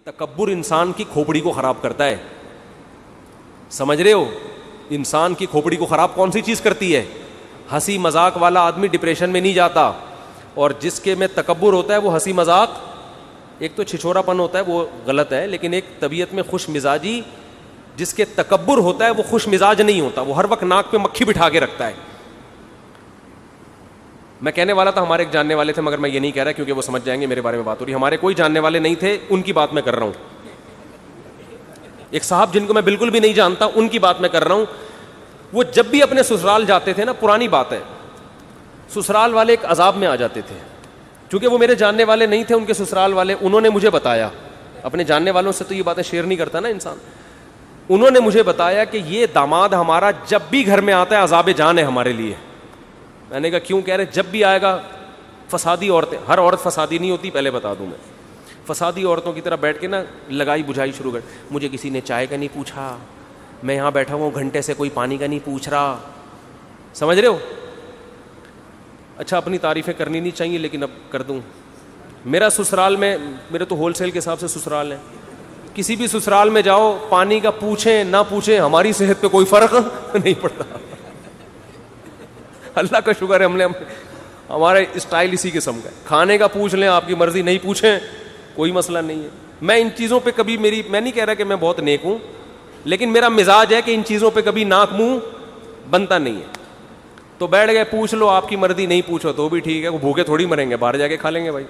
تکبر انسان کی کھوپڑی کو خراب کرتا ہے. سمجھ رہے ہو؟ انسان کی کھوپڑی کو خراب کون سی چیز کرتی ہے؟ ہنسی مذاق والا آدمی ڈپریشن میں نہیں جاتا, اور جس کے میں تکبر ہوتا ہے وہ ہنسی مذاق, ایک تو چھچورا پن ہوتا ہے وہ غلط ہے, لیکن ایک طبیعت میں خوش مزاجی, جس کے تکبر ہوتا ہے وہ خوش مزاج نہیں ہوتا, وہ ہر وقت ناک پہ مکھی بٹھا کے رکھتا ہے. میں کہنے والا تھا ہمارے ایک جاننے والے تھے, مگر میں یہ نہیں کہہ رہا کیونکہ وہ سمجھ جائیں گے میرے بارے میں بات ہو رہی. ہمارے کوئی جاننے والے نہیں تھے, ان کی بات میں کر رہا ہوں. ایک صاحب جن کو میں بالکل بھی نہیں جانتا, ان کی بات میں کر رہا ہوں. وہ جب بھی اپنے سسرال جاتے تھے نا, پرانی بات ہے, سسرال والے ایک عذاب میں آ جاتے تھے. چونکہ وہ میرے جاننے والے نہیں تھے, ان کے سسرال والے, انہوں نے مجھے بتایا. اپنے جاننے والوں سے تو یہ باتیں شیئر نہیں کرتا نا انسان. انہوں نے مجھے بتایا کہ یہ داماد ہمارا جب بھی گھر میں آتا ہے عذاب جان ہے ہمارے لیے. میں نے کہا کیوں؟ کہہ رہے جب بھی آئے گا فسادی عورتیں, ہر عورت فسادی نہیں ہوتی, پہلے بتا دوں میں, فسادی عورتوں کی طرح بیٹھ کے نا لگائی بجھائی شروع کر, مجھے کسی نے چائے کا نہیں پوچھا, میں یہاں بیٹھا ہوں گھنٹے سے کوئی پانی کا نہیں پوچھ رہا. سمجھ رہے ہو؟ اچھا اپنی تعریفیں کرنی نہیں چاہیے لیکن اب کر دوں. میرا سسرال میں, میرے تو ہول سیل کے حساب سے سسرال ہے, کسی بھی سسرال میں جاؤ پانی کا پوچھیں نہ پوچھیں ہماری صحت پہ کوئی فرق نہیں پڑتا. اللہ کا شکر ہے ہمارا اسٹائل اسی قسم کا ہے. کھانے کا پوچھ لیں, آپ کی مرضی, نہیں پوچھیں کوئی مسئلہ نہیں ہے. میں ان چیزوں پہ کبھی میں نہیں کہہ رہا کہ میں بہت نیک ہوں, لیکن میرا مزاج ہے کہ ان چیزوں پہ کبھی ناک منہ بنتا نہیں ہے. تو بیٹھ گئے, پوچھ لو آپ کی مرضی, نہیں پوچھو تو بھی ٹھیک ہے, وہ بھوکے تھوڑی مریں گے, باہر جا کے کھا لیں گے بھائی.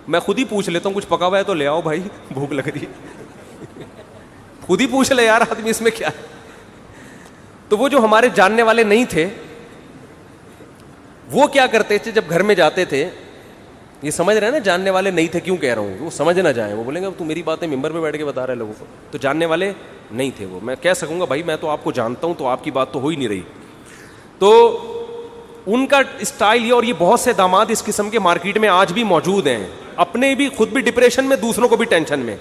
میں خود ہی پوچھ لیتا ہوں, کچھ پکا ہوا ہے تو لے آؤ بھائی, بھوک لگ رہی ہے. خود ہی پوچھ لے یار آدمی, اس میں کیا ہے. تو وہ جو ہمارے جاننے والے نہیں تھے, وہ کیا کرتے تھے جب گھر میں جاتے تھے, یہ سمجھ رہے ہیں نا جاننے والے نہیں تھے کیوں کہہ رہا ہوں, وہ سمجھ نہ جائیں, وہ بولیں گے تو میری باتیں ممبر پہ بیٹھ کے بتا رہے لوگوں کو. تو جاننے والے نہیں تھے وہ, میں کہہ سکوں گا بھائی میں تو آپ کو جانتا ہوں, تو آپ کی بات تو ہو ہی نہیں رہی. تو ان کا اسٹائل یہ, اور یہ بہت سے داماد اس قسم کے مارکیٹ میں آج بھی موجود ہیں, اپنے بھی خود بھی ڈپریشن میں, دوسروں کو بھی ٹینشن میں.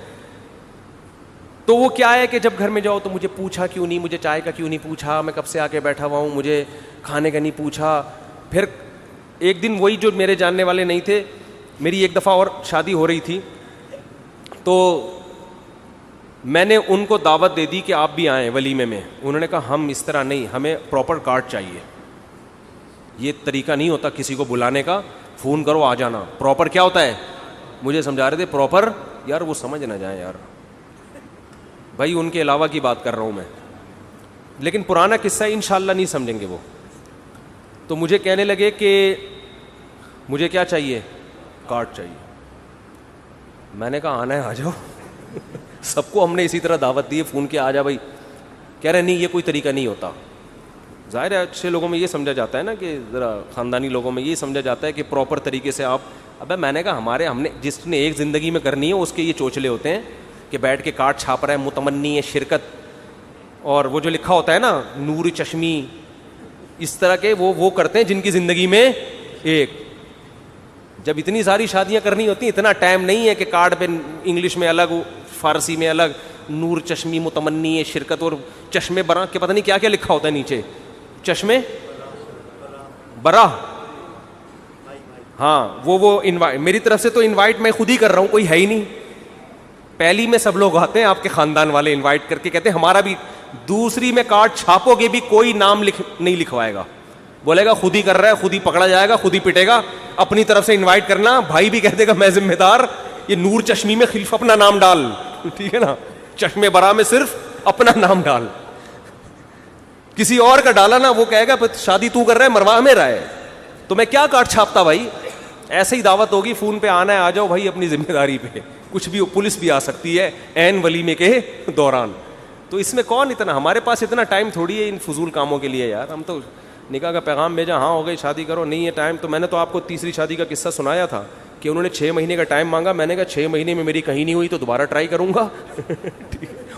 تو وہ کیا ہے کہ جب گھر میں جاؤ تو مجھے پوچھا کیوں نہیں, مجھے چائے کا کیوں نہیں پوچھا, میں کب سے آ کے بیٹھا ہوا ہوں, مجھے کھانے کا نہیں پوچھا. پھر ایک دن وہی جو میرے جاننے والے نہیں تھے, میری ایک دفعہ اور شادی ہو رہی تھی, تو میں نے ان کو دعوت دے دی کہ آپ بھی آئیں ولیمے میں. انہوں نے کہا ہم اس طرح نہیں, ہمیں پراپر کارڈ چاہیے, یہ طریقہ نہیں ہوتا کسی کو بلانے کا, فون کرو آ جانا. پراپر کیا ہوتا ہے مجھے سمجھا رہے تھے, پراپر یار وہ سمجھ نہ جائیں یار بھائی, ان کے علاوہ کی بات کر رہا ہوں میں, لیکن پرانا قصہ انشاءاللہ نہیں سمجھیں گے وہ. تو مجھے کہنے لگے کہ مجھے کیا چاہیے, کارڈ چاہیے. میں نے کہا آنا ہے آ جاؤ. سب کو ہم نے اسی طرح دعوت دی ہے, فون کیا آ جا بھائی. کہہ رہے نہیں یہ کوئی طریقہ نہیں ہوتا. ظاہر ہے اچھے لوگوں میں یہ سمجھا جاتا ہے نا, کہ ذرا خاندانی لوگوں میں یہ سمجھا جاتا ہے کہ پراپر طریقے سے آپ. ابے میں نے کہا ہم نے جس نے ایک زندگی میں کرنی ہے اس کے یہ چوچلے ہوتے ہیں کہ بیٹھ کے کارڈ چھاپ رہا ہے, متمنی ہے شرکت, اور وہ جو لکھا ہوتا ہے نا نور چشمی, اس طرح کے وہ کرتے ہیں جن کی زندگی میں ایک. جب اتنی ساری شادیاں کرنی ہوتی ہیں, اتنا ٹائم نہیں ہے کہ کارڈ پہ انگلش میں الگ, فارسی میں الگ, نور چشمی متمنی ہے شرکت, اور چشمے برا کے پتہ نہیں کیا کیا لکھا ہوتا ہے نیچے, چشمے برا. ہاں وہ انوائٹ, میری طرف سے تو انوائٹ میں خود ہی کر رہا ہوں, کوئی ہے ہی نہیں. پہلی میں سب لوگ آتے ہیں آپ کے خاندان والے, انوائٹ کر کے کہتے ہیں ہمارا بھی. دوسری میں کارڈ چھاپو گے بھی کوئی نام نہیں لکھوائے گا, بولے گا خود ہی کر رہا ہے, خود ہی پکڑا جائے گا, خود ہی پٹے گا. اپنی طرف سے انوائٹ کرنا, بھائی بھی کہہ دے گا میں ذمہ دار, یہ نور چشمی میں خلف اپنا نام ڈال, ٹھیک ہے نا, چشمے برا میں صرف اپنا نام ڈال. کسی اور کا ڈالا نا, وہ کہے گا شادی تو کر رہا ہے مروا میرا ہے, تو میں کیا کارڈ چھاپتا بھائی. ایسے ہی دعوت ہوگی, فون پہ آنا ہے آ جاؤ بھائی, اپنی ذمہ داری پہ. کچھ بھی پولیس بھی آ سکتی ہے عین ولیمے کے دوران. تو اس میں کون اتنا, ہمارے پاس اتنا ٹائم تھوڑی ہے ان فضول کاموں کے لیے یار. ہم تو نکاح کا پیغام بھیجا, ہاں ہو گئی شادی کرو, نہیں ہے ٹائم. تو میں نے تو آپ کو تیسری شادی کا قصہ سنایا تھا کہ انہوں نے 6 مہینے کا ٹائم مانگا. میں نے کہا 6 مہینے میں میری کہیں نہیں ہوئی تو دوبارہ ٹرائی کروں گا.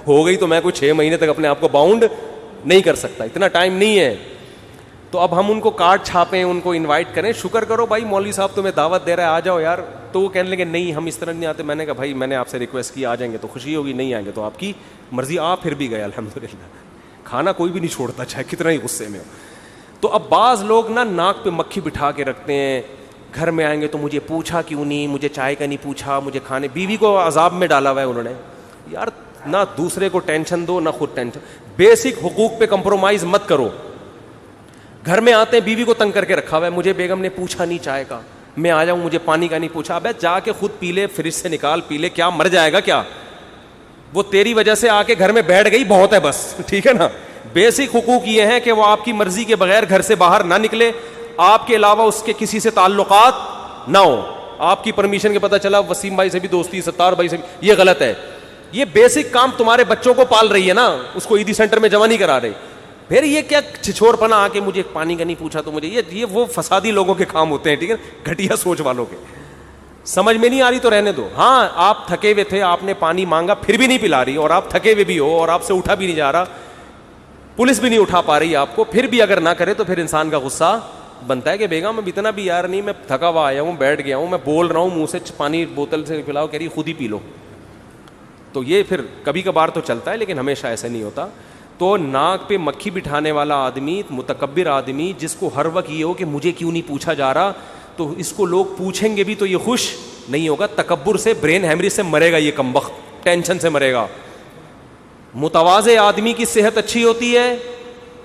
ہو گئی تو میں کوئی 6 مہینے تک اپنے آپ کو باؤنڈ نہیں کر سکتا, اتنا ٹائم نہیں ہے. تو اب ہم ان کو کارڈ چھاپیں, ان کو انوائٹ کریں, شکر کرو بھائی مولوی صاحب تمہیں دعوت دے رہا ہے آ جاؤ یار. تو وہ کہنے لگے نہیں ہم اس طرح نہیں آتے. میں نے کہا بھائی میں نے آپ سے ریکویسٹ کی, آ جائیں گے تو خوشی ہوگی, نہیں آئیں گے تو آپ کی مرضی. آپ پھر بھی گئے الحمدللہ. کھانا کوئی بھی نہیں چھوڑتا چاہے کتنا ہی غصے میں ہو. تو اب بعض لوگ نا ناک پہ مکھی بٹھا کے رکھتے ہیں, گھر میں آئیں گے تو مجھے پوچھا کیوں نہیں, مجھے چائے کا نہیں پوچھا, مجھے کھانے. بیوی کو عذاب میں ڈالا ہوا ہے انہوں نے. یار نہ دوسرے کو ٹینشن دو نہ خود ٹینشن. بیسک حقوق پہ کمپرومائز مت کرو. گھر میں آتے ہیں بیوی کو تنگ کر کے رکھا ہوا ہے, مجھے بیگم نے پوچھا نہیں چائے کا, میں آ جاؤں مجھے پانی کا نہیں پوچھا. ابے جا کے خود پی لے, فریج سے نکال پی لے, کیا مر جائے گا کیا؟ وہ تیری وجہ سے آ کے گھر میں بیٹھ گئی, بہت ہے بس, ٹھیک ہے نا. بیسک حقوق یہ ہیں کہ وہ آپ کی مرضی کے بغیر گھر سے باہر نہ نکلے, آپ کے علاوہ اس کے کسی سے تعلقات نہ ہو. آپ کی پرمیشن کے پتہ چلا وسیم بھائی سے بھی دوستی, ستار بھائی سے بھی, یہ غلط ہے. یہ بیسک کام تمہارے بچوں کو پال رہی ہے نا, اس کو عیدی سینٹر میں جمع نہیں کرا رہی. پھر یہ کیا چھچور پنا آ کے مجھے پانی کا نہیں پوچھا تو مجھے, یہ وہ فسادی لوگوں کے کام ہوتے ہیں, ٹھیک ہے, گھٹیا سوچ والوں کے. سمجھ میں نہیں آ رہی تو رہنے دو. ہاں آپ تھکے ہوئے تھے, آپ نے پانی مانگا پھر بھی نہیں پلا رہی, اور آپ تھکے ہوئے بھی ہو اور آپ سے اٹھا بھی نہیں جا رہا, پولیس بھی نہیں اٹھا پا رہی آپ کو, پھر بھی اگر نہ کرے تو پھر انسان کا غصہ بنتا ہے کہ بیگم میں اتنا بھی یار نہیں, میں تھکا ہوا آیا ہوں, بیٹھ گیا ہوں, میں بول رہا ہوں منہ سے پانی بوتل سے پلاؤ, کہہ رہی خود ہی پی لو. تو یہ پھر کبھی کبھار تو چلتا ہے لیکن ہمیشہ ایسا نہیں ہوتا. تو ناک پہ مکھی بٹھانے والا آدمی, متکبر آدمی, جس کو ہر وقت یہ ہو کہ مجھے کیوں نہیں پوچھا جا رہا, تو اس کو لوگ پوچھیں گے بھی تو یہ خوش نہیں ہوگا. تکبر سے, برین ہیمریج سے مرے گا یہ کمبخت, ٹینشن سے مرے گا. متواضع آدمی کی صحت اچھی ہوتی ہے,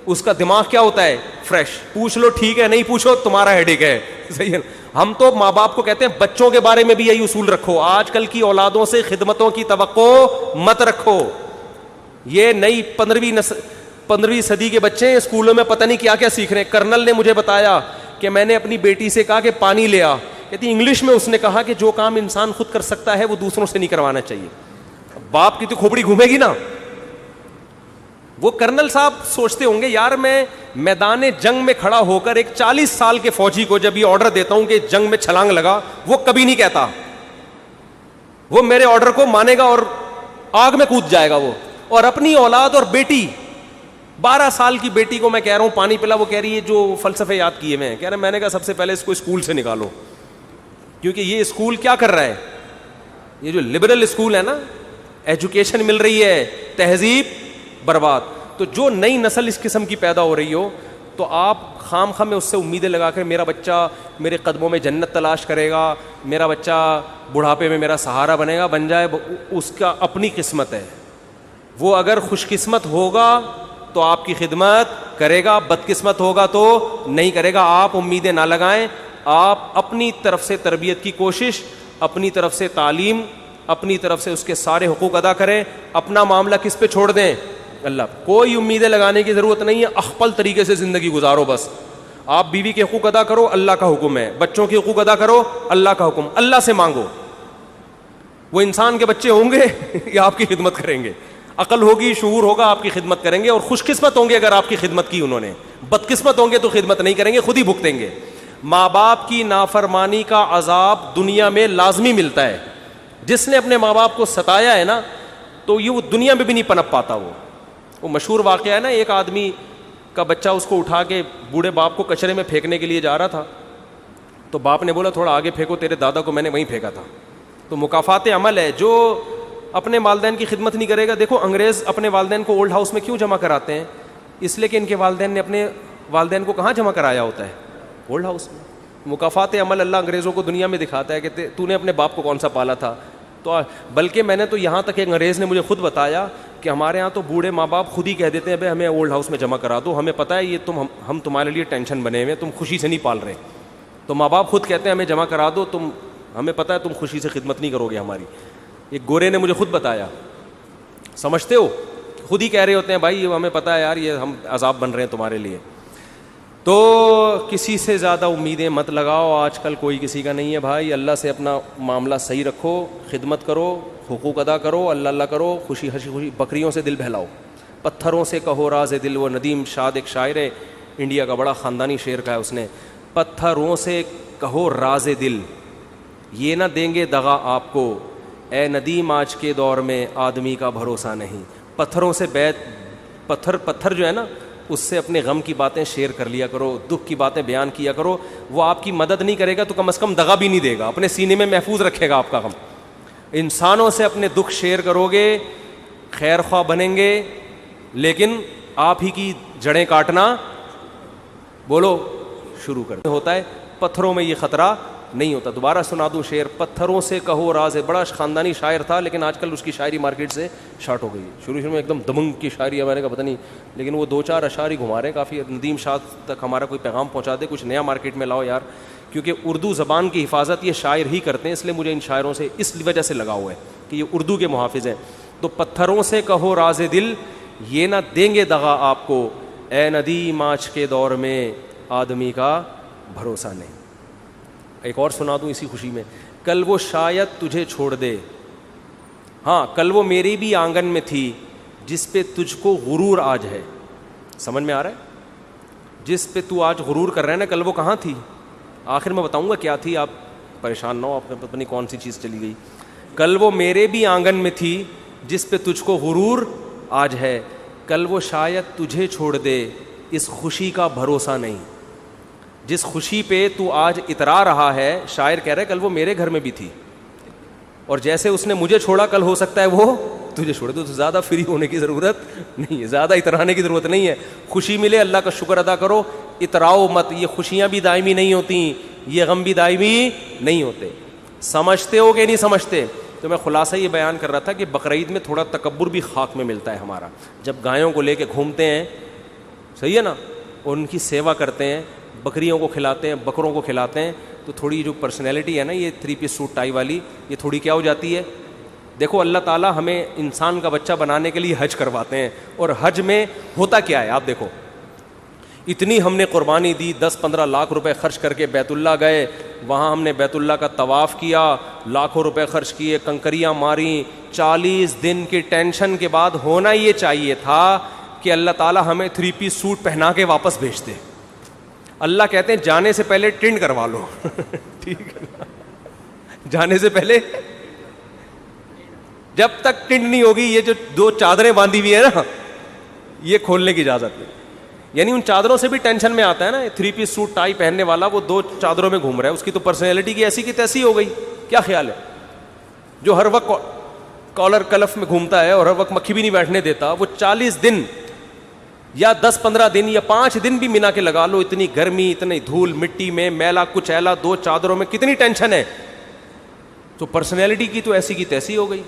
اس کا دماغ کیا ہوتا ہے, فریش. پوچھ لو ٹھیک ہے, نہیں پوچھو تمہارا ہیڈیک ہے, صحیح ہے. ہم تو ماں باپ کو کہتے ہیں بچوں کے بارے میں بھی یہی اصول رکھو. آج کل کی اولادوں سے خدمتوں کی توقع مت رکھو. یہ نئی 15ویں صدی کے بچے اسکولوں میں پتہ نہیں کیا کیا سیکھ رہے ہیں. کرنل نے مجھے بتایا کہ میں نے اپنی بیٹی سے کہا کہ پانی لے آ, کہتی انگلش میں اس نے کہا کہ جو کام انسان خود کر سکتا ہے وہ دوسروں سے نہیں کروانا چاہیے. باپ کی تو کھوپڑی گھومے گی نا. وہ کرنل صاحب سوچتے ہوں گے یار میں میدان جنگ میں کھڑا ہو کر ایک 40 سال کے فوجی کو جب یہ آرڈر دیتا ہوں کہ جنگ میں چھلانگ لگا, وہ کبھی نہیں کہتا, وہ میرے آرڈر کو مانے گا اور آگ میں کود جائے گا وہ. اور اپنی اولاد اور بیٹی, 12 سال کی بیٹی کو میں کہہ رہا ہوں پانی پلا, وہ کہہ رہی ہے جو فلسفے یاد کیے میں, کہہ رہے میں نے کہا سب سے پہلے اس کو اسکول سے نکالو, کیونکہ یہ اسکول کیا کر رہا ہے, یہ جو لبرل اسکول ہے نا, ایجوکیشن مل رہی ہے, تہذیب برباد. تو جو نئی نسل اس قسم کی پیدا ہو رہی ہو تو آپ خام خواہ میں اس سے امیدیں لگا کر میرا بچہ میرے قدموں میں جنت تلاش کرے گا, میرا بچہ بڑھاپے میں میرا سہارا بنے گا, بن جائے, اس کا اپنی قسمت ہے. وہ اگر خوش قسمت ہوگا تو آپ کی خدمت کرے گا, بد قسمت ہوگا تو نہیں کرے گا. آپ امیدیں نہ لگائیں, آپ اپنی طرف سے تربیت کی کوشش, اپنی طرف سے تعلیم, اپنی طرف سے اس کے سارے حقوق ادا کریں. اپنا معاملہ کس پہ چھوڑ دیں, اللہ. کوئی امیدیں لگانے کی ضرورت نہیں ہے, اخپل طریقے سے زندگی گزارو بس. آپ بیوی کے حقوق ادا کرو, اللہ کا حکم ہے, بچوں کے حقوق ادا کرو, اللہ کا حکم, اللہ سے مانگو. وہ انسان کے بچے ہوں گے یا آپ کی خدمت کریں گے, عقل ہوگی, شعور ہوگا, آپ کی خدمت کریں گے, اور خوش قسمت ہوں گے اگر آپ کی خدمت کی انہوں نے. بد قسمت ہوں گے تو خدمت نہیں کریں گے, خود ہی بھگتیں گے. ماں باپ کی نافرمانی کا عذاب دنیا میں لازمی ملتا ہے. جس نے اپنے ماں باپ کو ستایا ہے نا, تو یہ وہ دنیا میں بھی نہیں پنپ پاتا. وہ مشہور واقعہ ہے نا, ایک آدمی کا بچہ اس کو اٹھا کے بوڑھے باپ کو کچرے میں پھینکنے کے لیے جا رہا تھا, تو باپ نے بولا تھوڑا آگے پھینکو, تیرے دادا کو میں نے وہیں پھینکا تھا. تو مکافات عمل ہے. جو اپنے والدین کی خدمت نہیں کرے گا, دیکھو انگریز اپنے والدین کو اولڈ ہاؤس میں کیوں جمع کراتے ہیں, اس لیے کہ ان کے والدین نے اپنے والدین کو کہاں جمع کرایا ہوتا ہے, اولڈ ہاؤس میں. مکافات عمل اللہ انگریزوں کو دنیا میں دکھاتا ہے کہ تو نے اپنے باپ کو کون سا پالا تھا. تو بلکہ میں نے تو یہاں تک ایک انگریز نے مجھے خود بتایا کہ ہمارے ہاں تو بوڑھے ماں باپ خود ہی کہہ دیتے ہیں بھائی ہمیں اولڈ ہاؤس میں جمع کرا دو, ہمیں پتہ ہے یہ ہم تمہارے لیے ٹینشن بنے ہوئے, تم خوشی سے نہیں پال رہے. تو ماں باپ خود کہتے ہیں ہمیں جمع کرا دو, ہمیں پتہ ہے تم خوشی سے خدمت نہیں کرو گے ہماری. ایک گورے نے مجھے خود بتایا, سمجھتے ہو, خود ہی کہہ رہے ہوتے ہیں بھائی ہمیں پتہ ہے یار یہ ہم عذاب بن رہے ہیں تمہارے لیے. تو کسی سے زیادہ امیدیں مت لگاؤ, آج کل کوئی کسی کا نہیں ہے بھائی. اللہ سے اپنا معاملہ صحیح رکھو, خدمت کرو, حقوق ادا کرو, اللہ اللہ کرو, خوشی خوشی. بکریوں سے دل بہلاؤ, پتھروں سے کہو راز دل. وہ ندیم شاد ایک شاعر ہے انڈیا کا, بڑا خاندانی شعر کا ہے اس نے. پتھروں سے کہو راز دل, یہ نہ دیں گے دغا آپ کو, اے ندیم آج کے دور میں آدمی کا بھروسہ نہیں. پتھروں سے پتھر جو ہے نا, اس سے اپنے غم کی باتیں شیئر کر لیا کرو, دکھ کی باتیں بیان کیا کرو. وہ آپ کی مدد نہیں کرے گا تو کم از کم دغا بھی نہیں دے گا, اپنے سینے میں محفوظ رکھے گا آپ کا غم. انسانوں سے اپنے دکھ شیئر کرو گے, خیر خواہ بنیں گے, لیکن آپ ہی کی جڑیں کاٹنا بولو شروع کر ہوتا ہے. پتھروں میں یہ خطرہ نہیں ہوتا. دوبارہ سنا دوں شعر, پتھروں سے کہو راز ہے. بڑا خاندانی شاعر تھا لیکن آج کل اس کی شاعری مارکیٹ سے شارٹ ہو گئی ہے. شروع میں ایک دم دمنگ کی شاعری ہے, میں نے کہا پتہ نہیں, لیکن وہ 2-4 اشعار ہی گھما رہے ہیں کافی. ندیم شاہ تک ہمارا کوئی پیغام پہنچا دے, کچھ نیا مارکیٹ میں لاؤ یار, کیونکہ اردو زبان کی حفاظت یہ شاعر ہی کرتے ہیں, اس لیے مجھے ان شاعروں سے اس وجہ سے لگاؤ ہے کہ یہ اردو کے محافظ ہیں. تو پتھروں سے کہو راز دل, یہ نہ دیں گے دغا آپ کو, اے ندیم آج کے دور میں آدمی کا بھروسہ نہیں. ایک اور سنا دوں اسی خوشی میں, کل وہ شاید تجھے چھوڑ دے, ہاں کل وہ میری بھی آنگن میں تھی, جس پہ تجھ کو غرور آج ہے. سمجھ میں آ رہا ہے؟ جس پہ تو آج غرور کر رہے ہیں نا, کل وہ کہاں تھی؟ آخر میں بتاؤں گا کیا تھی, آپ پریشان نہ ہو, آپ نے پتہ نہیں کون سی چیز چلی گئی. کل وہ میرے بھی آنگن میں تھی, جس پہ تجھ کو غرور آج ہے, کل وہ شاید تجھے چھوڑ دے, اس خوشی کا بھروسہ نہیں. جس خوشی پہ تو آج اترا رہا ہے, شاعر کہہ رہا ہے کل وہ میرے گھر میں بھی تھی, اور جیسے اس نے مجھے چھوڑا کل ہو سکتا ہے وہ تجھے چھوڑ دے. تو زیادہ فری ہونے کی ضرورت نہیں ہے, زیادہ اترانے کی ضرورت نہیں ہے. خوشی ملے اللہ کا شکر ادا کرو, اتراؤ مت. یہ خوشیاں بھی دائمی نہیں ہوتی, یہ غم بھی دائمی نہیں ہوتے. سمجھتے ہو کہ نہیں سمجھتے؟ تو میں خلاصہ یہ بیان کر رہا تھا کہ بقرعید میں تھوڑا تکبر بھی خاک میں ملتا ہے ہمارا. جب گایوں کو لے کے گھومتے ہیں, صحیح ہے نا, ان کی سیوا کرتے ہیں, بکریوں کو کھلاتے ہیں, بکروں کو کھلاتے ہیں, تو تھوڑی جو پرسنالٹی ہے نا یہ 3 پیس سوٹ ٹائی والی, یہ تھوڑی کیا ہو جاتی ہے. دیکھو اللہ تعالیٰ ہمیں انسان کا بچہ بنانے کے لیے حج کرواتے ہیں, اور حج میں ہوتا کیا ہے آپ دیکھو, اتنی ہم نے قربانی دی, 10-15 لاکھ روپے خرچ کر کے بیت اللہ گئے, وہاں ہم نے بیت اللہ کا طواف کیا, لاکھوں روپے خرچ کیے, کنکریاں ماری, 40 دن کی ٹینشن کے بعد ہونا یہ چاہیے تھا کہ اللہ تعالیٰ ہمیں 3 پیس سوٹ پہنا کے واپس بھیجتے. اللہ کہتے ہیں جانے سے پہلے ٹنڈ کروا لو. ٹھیک ہے نا, جانے سے پہلے, جب تک ٹنڈ نہیں ہوگی, یہ جو 2 چادریں باندھی ہوئی ہیں نا, یہ کھولنے کی اجازت نہیں. یعنی ان چادروں سے بھی ٹینشن میں آتا ہے نا, 3 پیس سوٹ ٹائی پہننے والا وہ 2 چادروں میں گھوم رہا ہے, اس کی تو پرسنالٹی کی ایسی کی تیسی ہو گئی. کیا خیال ہے؟ جو ہر وقت کالر کلف میں گھومتا ہے اور ہر وقت مکھی بھی نہیں بیٹھنے دیتا, وہ 40 دن یا 10-15 دن یا 5 دن بھی منا کے لگا لو, اتنی گرمی, اتنی دھول مٹی میں, میلا کچیلا, 2 چادروں میں کتنی ٹینشن ہے. تو پرسنالٹی کی تو ایسی کی تیسی ہو گئی.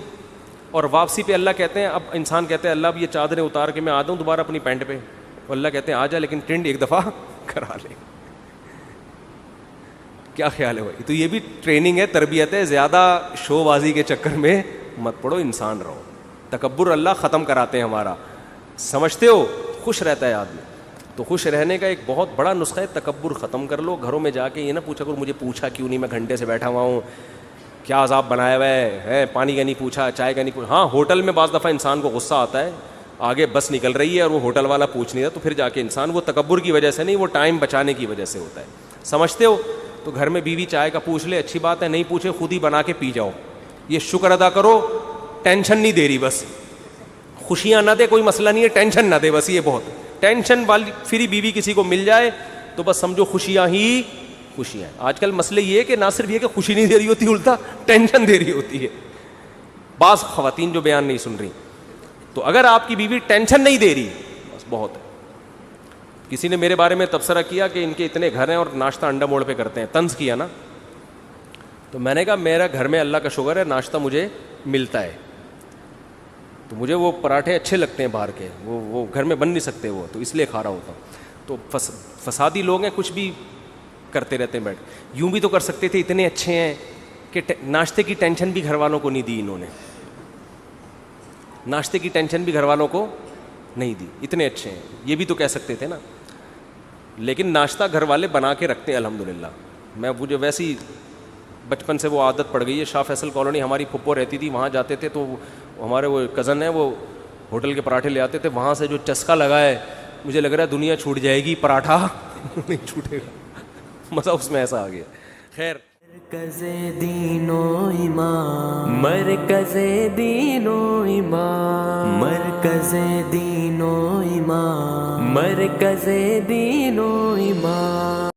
اور واپسی پہ اللہ کہتے ہیں, اب انسان کہتے ہیں اللہ اب یہ چادریں اتار کے میں آ جاؤں دوبارہ اپنی پینٹ پہ, اور اللہ کہتے ہیں آ جا لیکن ٹرینڈ ایک دفعہ کرا لے. کیا خیال ہے بھائی؟ تو یہ بھی ٹریننگ ہے, تربیت ہے. زیادہ شو بازی کے چکر میں مت پڑو, انسان رہو. تکبر اللہ ختم کراتے ہیں ہمارا, سمجھتے ہو؟ خوش رہتا ہے آدمی. تو خوش رہنے کا ایک بہت بڑا نسخہ ہے, تکبر ختم کر لو. گھروں میں جا کے یہ نہ پوچھا کرو مجھے پوچھا کیوں نہیں, میں گھنٹے سے بیٹھا ہوا ہوں, کیا عذاب بنایا ہوا ہے, پانی کا نہیں پوچھا, چائے کا نہیں پوچھا. ہاں ہوٹل میں بعض دفعہ انسان کو غصہ آتا ہے, آگے بس نکل رہی ہے اور وہ ہوٹل والا پوچھ نہیں رہا, تو پھر جا کے انسان, وہ تکبر کی وجہ سے نہیں, وہ ٹائم بچانے کی وجہ سے ہوتا ہے. سمجھتے ہو؟ تو گھر میں بیوی چائے کا پوچھ لے, اچھی بات ہے, نہیں پوچھے خود ہی بنا کے پی جاؤ, یہ شکر ادا کرو. ٹینشن نہیں دے رہی, بس خوشیاں نہ دے, کوئی مسئلہ نہیں ہے, ٹینشن نہ دے بس. یہ بہت ٹینشن والی فری بیوی کسی کو مل جائے تو بس سمجھو خوشیاں ہی خوشیاں ہیں. آج کل مسئلہ یہ ہے کہ نہ صرف یہ کہ خوشی نہیں دے رہی ہوتی, الٹا ٹینشن دے رہی ہوتی ہے. بعض خواتین جو بیان نہیں سن رہی, تو اگر آپ کی بیوی ٹینشن نہیں دے رہی بس بہت ہے. کسی نے میرے بارے میں تبصرہ کیا کہ ان کے اتنے گھر ہیں اور ناشتہ انڈا موڑ پہ کرتے ہیں, طنز کیا نا. تو میں نے کہا میرا گھر میں اللہ کا شکر ہے ناشتہ مجھے ملتا ہے, تو مجھے وہ پراٹھے اچھے لگتے ہیں باہر کے, وہ گھر میں بن نہیں سکتے وہ, تو اس لیے کھا رہا ہوتا ہوں. تو فسادی لوگ ہیں, کچھ بھی کرتے رہتے ہیں بیٹھ. یوں بھی تو کر سکتے تھے, اتنے اچھے ہیں کہ ناشتے کی ٹینشن بھی گھر والوں کو نہیں دی انہوں نے, ناشتے کی ٹینشن بھی گھر والوں کو نہیں دی, اتنے اچھے ہیں. یہ بھی تو کہہ سکتے تھے نا. لیکن ناشتہ گھر والے بنا کے رکھتے ہیں الحمدللہ. میں مجھے ویسی بچپن سے وہ عادت پڑ گئی ہے. شاہ فیصل کالونی ہماری پھپھو رہتی تھی, وہاں جاتے تھے تو ہمارے وہ کزن ہیں, وہ ہوٹل کے پراٹھے لے آتے تھے, وہاں سے جو چسکا لگا ہے مجھے لگ رہا ہے دنیا چھوٹ جائے گی, پراٹھا نہیں چھوٹے گا. مزہ اس میں ایسا آ گیا. خیر, مرکز دین و ایمان, مرکز دین و ایمان, مرکز دین و ایمان, مرکز دین و ایمان.